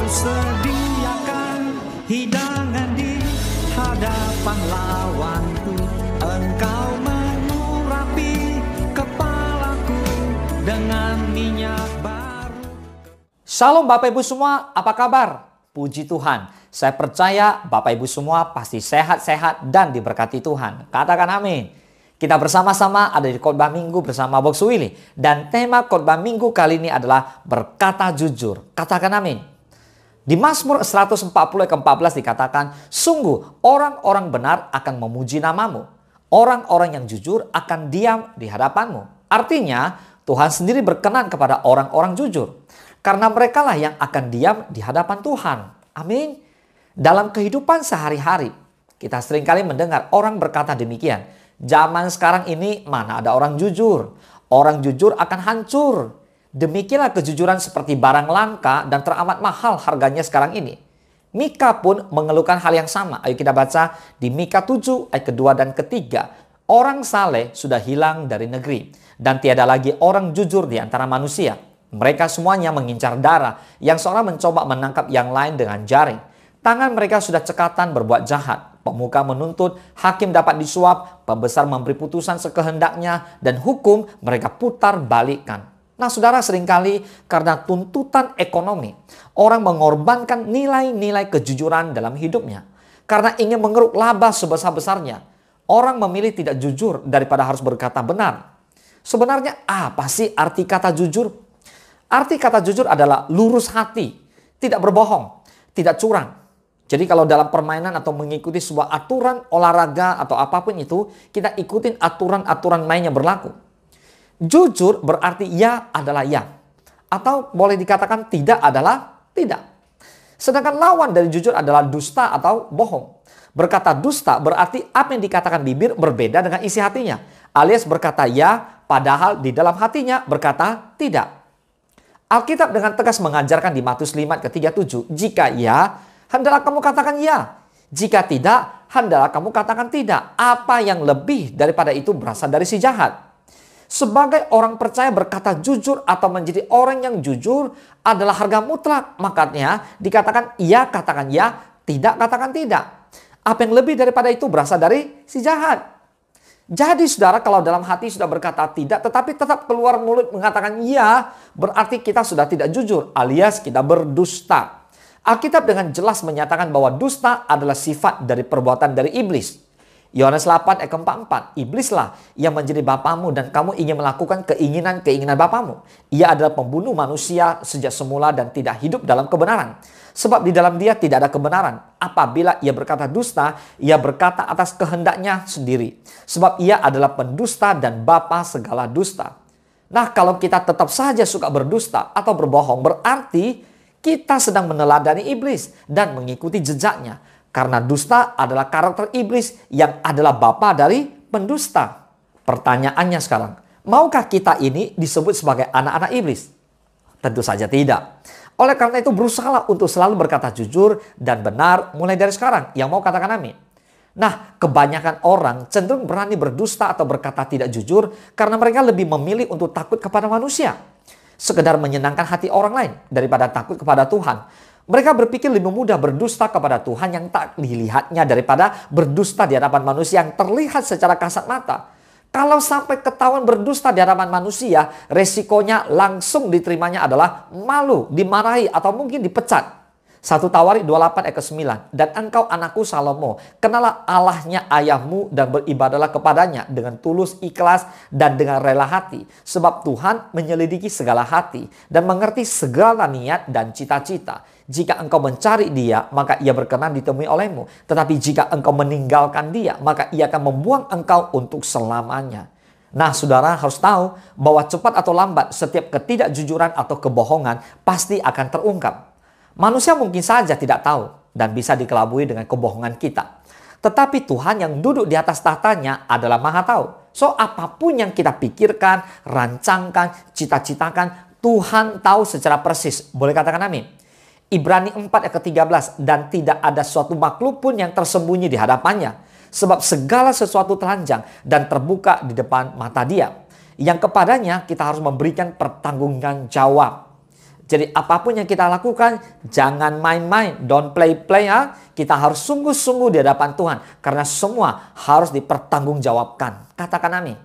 sediakan hidangan di hadapan lawanku. Engkau mengurapi kepalaku dengan minyak baru. Shalom Bapak Ibu semua, apa kabar? Puji Tuhan, saya percaya Bapak Ibu semua pasti sehat-sehat dan diberkati Tuhan. Katakan amin. Kita bersama-sama ada di khotbah minggu bersama Box Willy. Dan tema khotbah minggu kali ini adalah berkata jujur. Katakan amin. Di Mazmur 140 ayat 14 dikatakan, sungguh orang-orang benar akan memuji namamu. Orang-orang yang jujur akan diam di hadapanmu. Artinya, Tuhan sendiri berkenan kepada orang-orang jujur. Karena merekalah yang akan diam di hadapan Tuhan. Amin. Dalam kehidupan sehari-hari, kita seringkali mendengar orang berkata demikian. Zaman sekarang ini mana ada orang jujur. Orang jujur akan hancur. Demikianlah kejujuran seperti barang langka dan teramat mahal harganya sekarang ini. Mika pun mengeluhkan hal yang sama. Ayo kita baca di Mika 7 ayat kedua dan ketiga. Orang saleh sudah hilang dari negeri dan tiada lagi orang jujur di antara manusia. Mereka semuanya mengincar darah, yang seorang mencoba menangkap yang lain dengan jaring. Tangan mereka sudah cekatan berbuat jahat. Pemuka menuntut, hakim dapat disuap, pembesar memberi putusan sekehendaknya, dan hukum mereka putar balikkan. Nah saudara, seringkali karena tuntutan ekonomi, orang mengorbankan nilai-nilai kejujuran dalam hidupnya. Karena ingin mengeruk laba sebesar-besarnya, orang memilih tidak jujur daripada harus berkata benar. Sebenarnya apa sih arti kata jujur? Arti kata jujur adalah lurus hati, tidak berbohong, tidak curang. Jadi kalau dalam permainan atau mengikuti sebuah aturan olahraga atau apapun itu, kita ikutin aturan-aturan main yang berlaku. Jujur berarti ya adalah ya. Atau boleh dikatakan tidak adalah tidak. Sedangkan lawan dari jujur adalah dusta atau bohong. Berkata dusta berarti apa yang dikatakan bibir berbeda dengan isi hatinya. Alias berkata ya, padahal di dalam hatinya berkata tidak. Alkitab dengan tegas mengajarkan di Matius 5 ayat ke-37, jika ya, hendaklah kamu katakan ya. Jika tidak, hendaklah kamu katakan tidak. Apa yang lebih daripada itu berasal dari si jahat. Sebagai orang percaya berkata jujur atau menjadi orang yang jujur adalah harga mutlak. Makanya dikatakan iya, katakan ya, tidak, katakan tidak. Apa yang lebih daripada itu berasal dari si jahat. Jadi saudara, kalau dalam hati sudah berkata tidak tetapi tetap keluar mulut mengatakan iya, berarti kita sudah tidak jujur alias kita berdusta. Alkitab dengan jelas menyatakan bahwa dusta adalah sifat dari perbuatan dari iblis. Yohanes 8 ayat ke-44, iblislah yang menjadi bapamu dan kamu ingin melakukan keinginan-keinginan bapamu. Ia adalah pembunuh manusia sejak semula dan tidak hidup dalam kebenaran. Sebab di dalam dia tidak ada kebenaran. Apabila ia berkata dusta, ia berkata atas kehendaknya sendiri. Sebab ia adalah pendusta dan bapa segala dusta. Nah, kalau kita tetap saja suka berdusta atau berbohong, berarti kita sedang meneladani iblis dan mengikuti jejaknya. Karena dusta adalah karakter iblis yang adalah bapa dari pendusta. Pertanyaannya sekarang, maukah kita ini disebut sebagai anak-anak iblis? Tentu saja tidak. Oleh karena itu berusahalah untuk selalu berkata jujur dan benar mulai dari sekarang. Yang mau katakan amin. Nah, kebanyakan orang cenderung berani berdusta atau berkata tidak jujur karena mereka lebih memilih untuk takut kepada manusia. Sekedar menyenangkan hati orang lain daripada takut kepada Tuhan. Mereka berpikir lebih mudah berdusta kepada Tuhan yang tak dilihatnya daripada berdusta di hadapan manusia yang terlihat secara kasat mata. Kalau sampai ketahuan berdusta di hadapan manusia, resikonya langsung diterimanya adalah malu, dimarahi, atau mungkin dipecat. 1 Tawarik 28 ayat ke-9. Dan engkau anakku Salomo, kenalah Allahnya ayahmu dan beribadahlah kepadanya dengan tulus, ikhlas, dan dengan rela hati. Sebab Tuhan menyelidiki segala hati dan mengerti segala niat dan cita-cita. Jika engkau mencari dia, maka ia berkenan ditemui olehmu. Tetapi jika engkau meninggalkan dia, maka ia akan membuang engkau untuk selamanya. Nah, saudara harus tahu bahwa cepat atau lambat setiap ketidakjujuran atau kebohongan pasti akan terungkap. Manusia mungkin saja tidak tahu dan bisa dikelabui dengan kebohongan kita. Tetapi Tuhan yang duduk di atas tahtanya adalah Maha Tahu. So, apapun yang kita pikirkan, rancangkan, cita-citakan, Tuhan tahu secara persis. Boleh katakan amin? Ibrani 4 ayat ke-13, dan tidak ada suatu makhluk pun yang tersembunyi di hadapannya. Sebab segala sesuatu telanjang dan terbuka di depan mata dia. Yang kepadanya kita harus memberikan pertanggungan jawab. Jadi apapun yang kita lakukan, jangan main-main. Don't play-play ya. Kita harus sungguh-sungguh di hadapan Tuhan. Karena semua harus dipertanggungjawabkan. Katakan amin.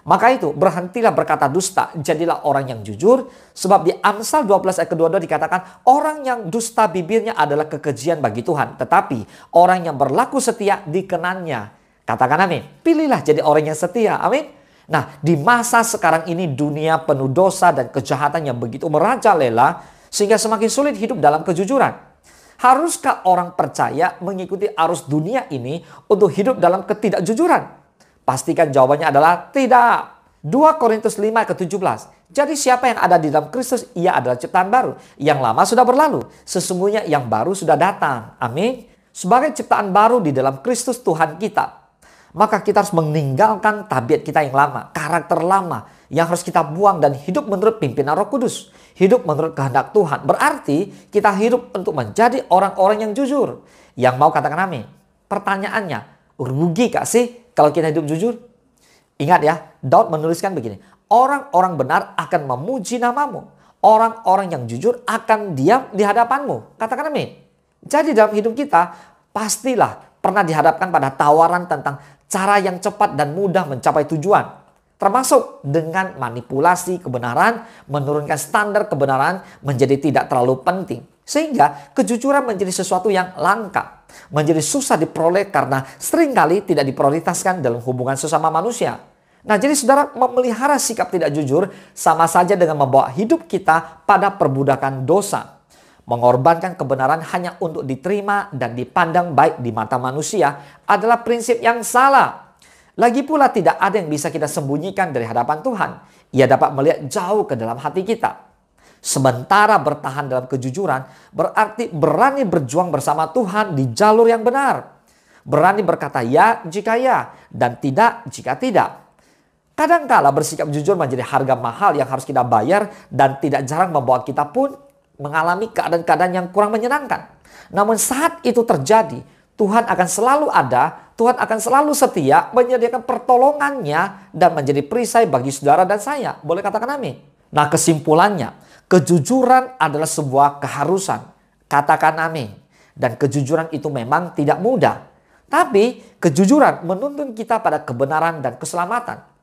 Maka itu, berhentilah berkata dusta. Jadilah orang yang jujur. Sebab di Amsal 12 ayat ke-22 dikatakan, orang yang dusta bibirnya adalah kekejian bagi Tuhan. Tetapi orang yang berlaku setia dikenannya. Katakan amin. Pilihlah jadi orang yang setia. Amin. Nah, di masa sekarang ini dunia penuh dosa dan kejahatan yang begitu merajalela sehingga semakin sulit hidup dalam kejujuran. Haruskah orang percaya mengikuti arus dunia ini untuk hidup dalam ketidakjujuran? Pastikan jawabannya adalah tidak. 2 Korintus 5 ayat ke-17. Jadi siapa yang ada di dalam Kristus, ia adalah ciptaan baru. Yang lama sudah berlalu, sesungguhnya yang baru sudah datang. Amin. Sebagai ciptaan baru di dalam Kristus Tuhan kita, maka kita harus meninggalkan tabiat kita yang lama, karakter lama yang harus kita buang dan hidup menurut pimpinan Roh Kudus. Hidup menurut kehendak Tuhan. Berarti kita hidup untuk menjadi orang-orang yang jujur. Yang mau katakan amin. Pertanyaannya, rugi gak sih kalau kita hidup jujur? Ingat ya, Daud menuliskan begini. Orang-orang benar akan memuji namamu. Orang-orang yang jujur akan diam di hadapanmu. Katakan amin. Jadi dalam hidup kita, pastilah pernah dihadapkan pada tawaran tentang cara yang cepat dan mudah mencapai tujuan. Termasuk dengan manipulasi kebenaran, menurunkan standar kebenaran menjadi tidak terlalu penting. Sehingga kejujuran menjadi sesuatu yang langka. Menjadi susah diperoleh karena seringkali tidak diprioritaskan dalam hubungan sesama manusia. Nah, jadi saudara, memelihara sikap tidak jujur sama saja dengan membawa hidup kita pada perbudakan dosa. Mengorbankan kebenaran hanya untuk diterima dan dipandang baik di mata manusia adalah prinsip yang salah. Lagi pula tidak ada yang bisa kita sembunyikan dari hadapan Tuhan. Ia dapat melihat jauh ke dalam hati kita. Sementara bertahan dalam kejujuran berarti berani berjuang bersama Tuhan di jalur yang benar. Berani berkata ya jika ya dan tidak jika tidak. Kadangkala bersikap jujur menjadi harga mahal yang harus kita bayar dan tidak jarang membawa kita pun mengalami keadaan-keadaan yang kurang menyenangkan. Namun saat itu terjadi, Tuhan akan selalu ada, Tuhan akan selalu setia menyediakan pertolongannya dan menjadi perisai bagi saudara dan saya. Boleh katakan amin. Nah, kesimpulannya, kejujuran adalah sebuah keharusan. Katakan amin. Dan kejujuran itu memang tidak mudah. Tapi kejujuran menuntun kita pada kebenaran dan keselamatan.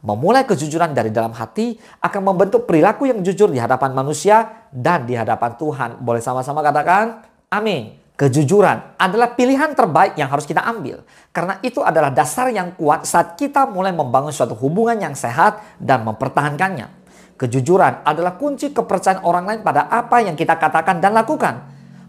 Memulai kejujuran dari dalam hati akan membentuk perilaku yang jujur di hadapan manusia dan di hadapan Tuhan. Boleh sama-sama katakan amin. Kejujuran adalah pilihan terbaik yang harus kita ambil. Karena itu adalah dasar yang kuat saat kita mulai membangun suatu hubungan yang sehat dan mempertahankannya. Kejujuran adalah kunci kepercayaan orang lain pada apa yang kita katakan dan lakukan.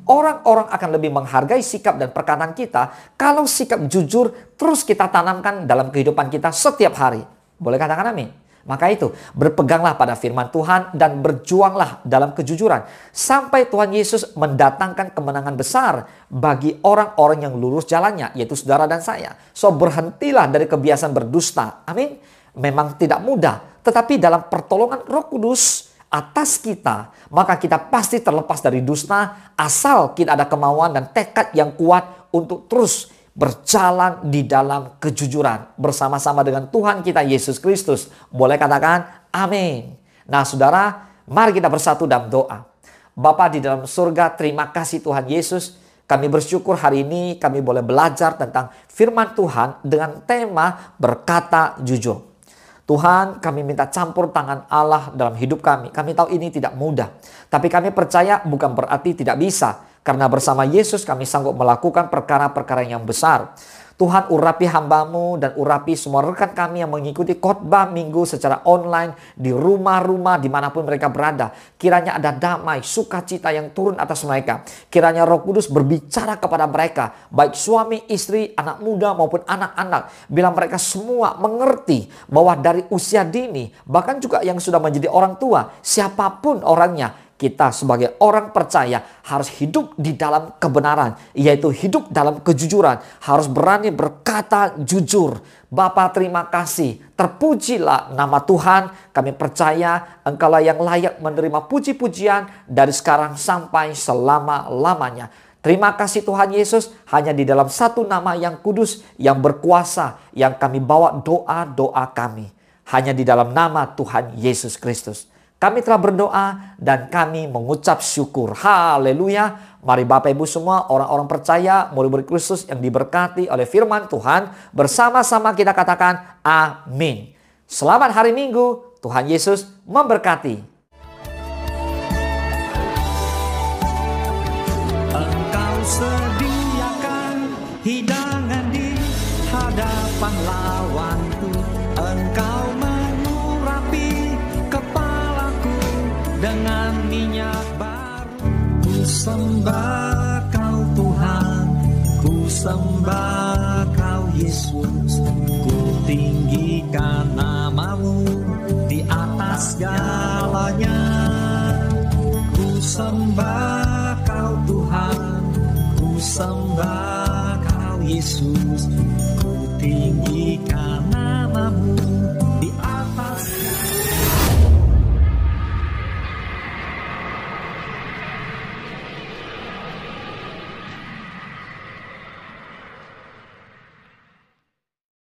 Orang-orang akan lebih menghargai sikap dan perkataan kita kalau sikap jujur terus kita tanamkan dalam kehidupan kita setiap hari. Boleh katakan amin. Maka itu, berpeganglah pada firman Tuhan dan berjuanglah dalam kejujuran. Sampai Tuhan Yesus mendatangkan kemenangan besar bagi orang-orang yang lurus jalannya, yaitu saudara dan saya. So, berhentilah dari kebiasaan berdusta. Amin. Memang tidak mudah, tetapi dalam pertolongan Roh Kudus atas kita, maka kita pasti terlepas dari dusta asal kita ada kemauan dan tekad yang kuat untuk terus berjalan di dalam kejujuran bersama-sama dengan Tuhan kita Yesus Kristus. Boleh katakan amin. Nah saudara, mari kita bersatu dalam doa. Bapa di dalam surga, terima kasih Tuhan Yesus. Kami bersyukur hari ini kami boleh belajar tentang firman Tuhan dengan tema berkata jujur. Tuhan, kami minta campur tangan Allah dalam hidup kami. Kami tahu ini tidak mudah, tapi kami percaya bukan berarti tidak bisa. Karena bersama Yesus kami sanggup melakukan perkara-perkara yang besar. Tuhan, urapi hamba-Mu dan urapi semua rekan kami yang mengikuti khotbah minggu secara online di rumah-rumah dimanapun mereka berada. Kiranya ada damai, sukacita yang turun atas mereka. Kiranya Roh Kudus berbicara kepada mereka, baik suami, istri, anak muda maupun anak-anak. Bila mereka semua mengerti bahwa dari usia dini, bahkan juga yang sudah menjadi orang tua, siapapun orangnya, kita sebagai orang percaya harus hidup di dalam kebenaran, yaitu hidup dalam kejujuran. Harus berani berkata jujur. Bapa, terima kasih. Terpujilah nama Tuhan. Kami percaya Engkaulah yang layak menerima puji-pujian dari sekarang sampai selama-lamanya. Terima kasih Tuhan Yesus, hanya di dalam satu nama yang kudus, yang berkuasa, yang kami bawa doa-doa kami. Hanya di dalam nama Tuhan Yesus Kristus. kami telah berdoa dan kami mengucap syukur. Haleluya. Mari Bapak Ibu semua, orang-orang percaya, murid-murid Kristus yang diberkati oleh firman Tuhan, bersama-sama kita katakan amin. Selamat hari Minggu, Tuhan Yesus memberkati. Engkau sediakan hidangan di hadapan lawanku. Engkau mengurapi kepalaku dengan minyak baru. Ku sembah Kau Tuhan, ku sembah Kau Yesus. Ku tinggikan nama-Mu di atas segalanya. Ku sembah Kau Tuhan, ku sembah Kau Yesus. Ku tinggikan nama-Mu.